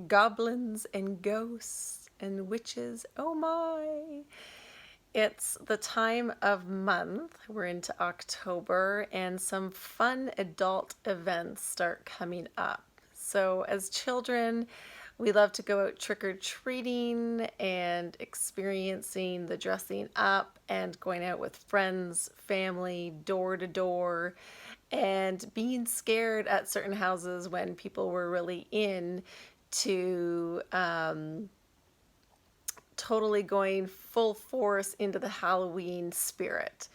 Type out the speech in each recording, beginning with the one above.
Goblins and ghosts and witches. Oh my! It's the time of month. We're into October, and some fun adult events start coming up. So, as children, we love to go out trick or treating and experiencing the dressing up and going out with friends, family, door to door, and being scared at certain houses when people were really in to totally going full force into the Halloween spirit.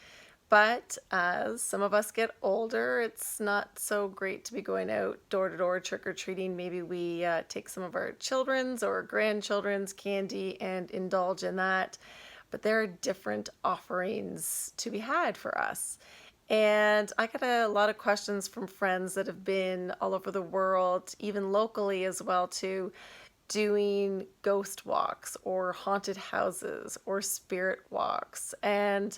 But as some of us get older, it's not so great to be going out door to door trick or treating. Maybe we take some of our children's or grandchildren's candy and indulge in that. But there are different offerings to be had for us. And I got a lot of questions from friends that have been all over the world, even locally as well, too, doing ghost walks or haunted houses or spirit walks. And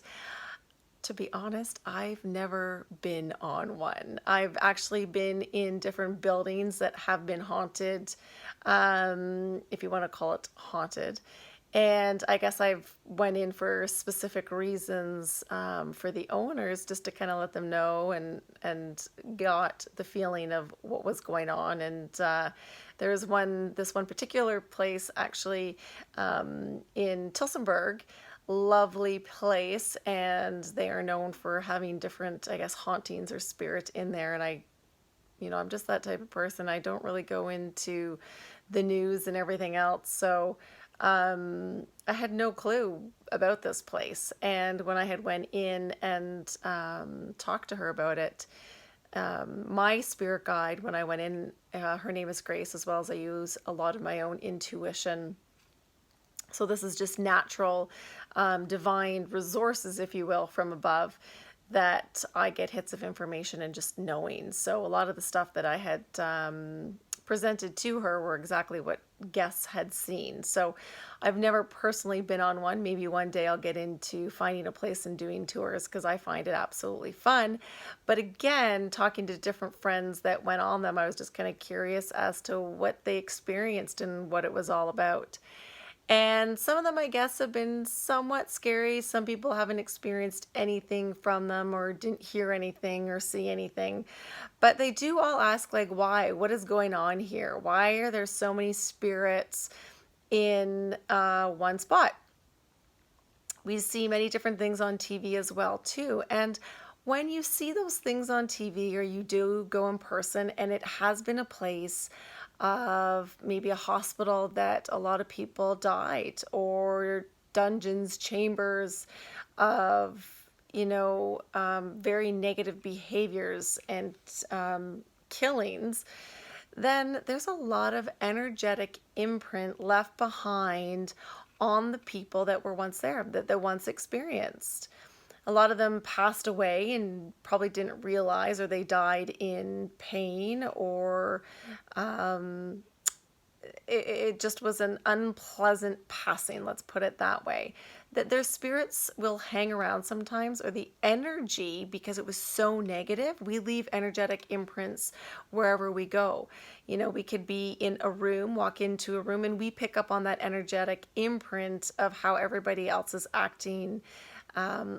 to be honest, I've never been on one. I've actually been in different buildings that have been haunted, if you want to call it haunted. And I guess I've went in for specific reasons for the owners, just to kind of let them know and got the feeling of what was going on. And there's this one particular place actually in Tilsonburg, lovely place, and they are known for having different, I guess, hauntings or spirit in there. And I'm just that type of person. I don't really go into the news and everything else. So I had no clue about this place. And when I had went in and talked to her about it, my spirit guide, when I went in, her name is Grace, as well as I use a lot of my own intuition. So this is just natural, divine resources, if you will, from above, that I get hits of information and just knowing. So a lot of the stuff that I had presented to her were exactly what guests had seen. So I've never personally been on one. Maybe one day I'll get into finding a place and doing tours because I find it absolutely fun. But again, talking to different friends that went on them, I was just kind of curious as to what they experienced and what it was all about. And some of them, I guess, have been somewhat scary. Some people haven't experienced anything from them or didn't hear anything or see anything. But they do all ask, like, why? What is going on here? Why are there so many spirits in one spot? We see many different things on TV as well, too. And when you see those things on TV or you do go in person and it has been a place of maybe a hospital that a lot of people died, or dungeons, chambers of, very negative behaviors and killings, then there's a lot of energetic imprint left behind on the people that were once there, that once experienced. A lot of them passed away and probably didn't realize, or they died in pain, or it just was an unpleasant passing, let's put it that way. That their spirits will hang around sometimes, or the energy, because it was so negative, we leave energetic imprints wherever we go. We could be in a room, walk into a room, and we pick up on that energetic imprint of how everybody else is acting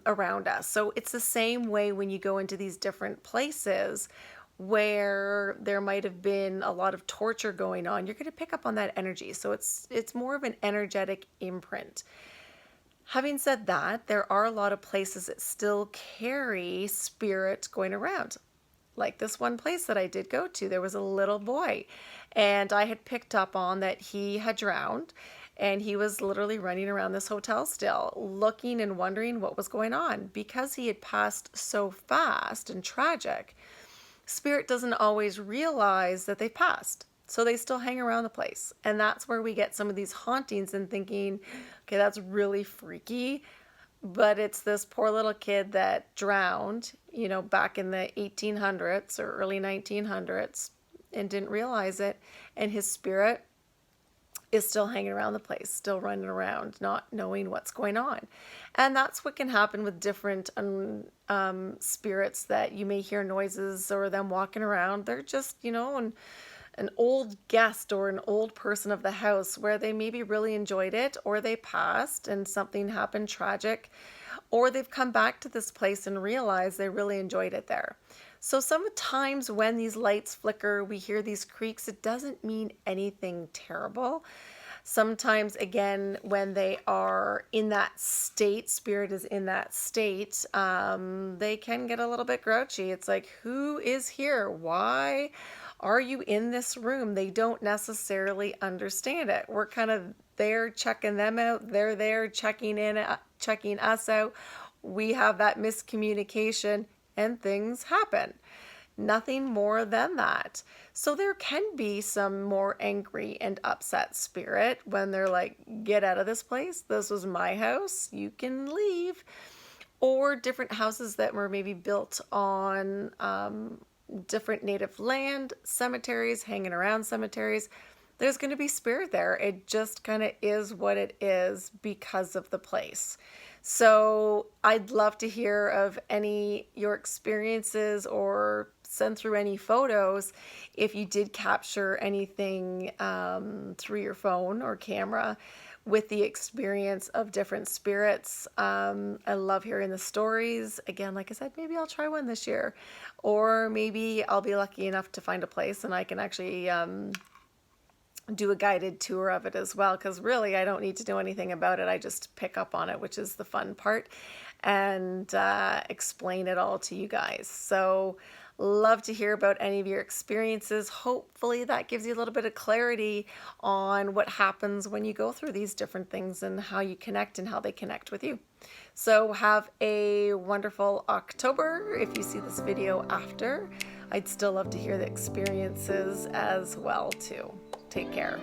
around us. So it's the same way when you go into these different places where there might have been a lot of torture going on. You're going to pick up on that energy. So it's more of an energetic imprint. Having said that, there are a lot of places that still carry spirit going around. Like this one place that I did go to, there was a little boy, and I had picked up on that he had drowned, and he was literally running around this hotel still, looking and wondering what was going on. Because he had passed so fast and tragic, spirit doesn't always realize that they've passed. So they still hang around the place. And that's where we get some of these hauntings and thinking, okay, that's really freaky. But it's this poor little kid that drowned, back in the 1800s or early 1900s, and didn't realize it. And his spirit is still hanging around the place, still running around, not knowing what's going on. And that's what can happen with different spirits, that you may hear noises or them walking around. They're just, and an old guest or an old person of the house where they maybe really enjoyed it, or they passed and something happened tragic, or they've come back to this place and realized they really enjoyed it there. So sometimes when these lights flicker, we hear these creaks, it doesn't mean anything terrible. Sometimes, again, when they are in that state, spirit is in that state, they can get a little bit grouchy. It's like, who is here? Why are you in this room? They don't necessarily understand it. We're kind of there checking them out. They're there checking us out. We have that miscommunication and things happen. Nothing more than that. So there can be some more angry and upset spirit when they're like, get out of this place. This was my house. You can leave. Or different houses that were maybe built on different native land, cemeteries, hanging around cemeteries. There's going to be spirit there. It just kind of is what it is because of the place. So I'd love to hear of your experiences, or send through any photos if you did capture anything through your phone or camera with the experience of different spirits. I love hearing the stories. Again, like I said, maybe I'll try one this year, or maybe I'll be lucky enough to find a place and I can actually do a guided tour of it as well, because really I don't need to know anything about it. I just pick up on it, which is the fun part, and explain it all to you guys. So love to hear about any of your experiences. Hopefully that gives you a little bit of clarity on what happens when you go through these different things and how you connect and how they connect with you. So have a wonderful October. If you see this video after, I'd still love to hear the experiences as well too. Take care.